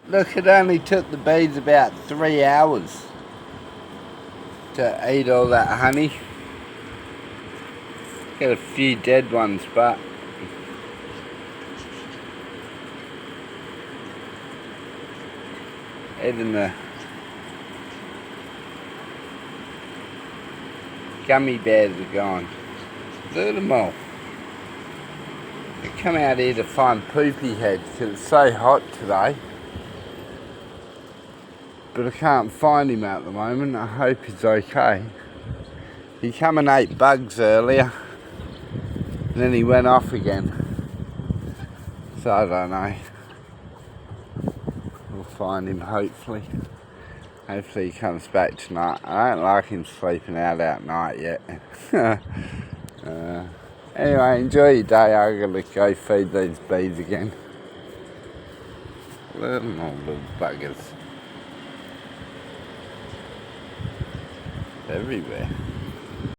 Look, it only took the bees about 3 hours to eat all that honey. Got a few dead ones, but even the gummy bears are gone. Look at them all. They come out here to find poopy heads because it's so hot today. But I can't find him at the moment. I hope he's okay. He come and ate bugs earlier, and then he went off again. So I don't know. We'll find him hopefully. Hopefully he comes back tonight. I don't like him sleeping out at night yet. Anyway, enjoy your day. I'm going to go feed these bees again. Little buggers. Everywhere.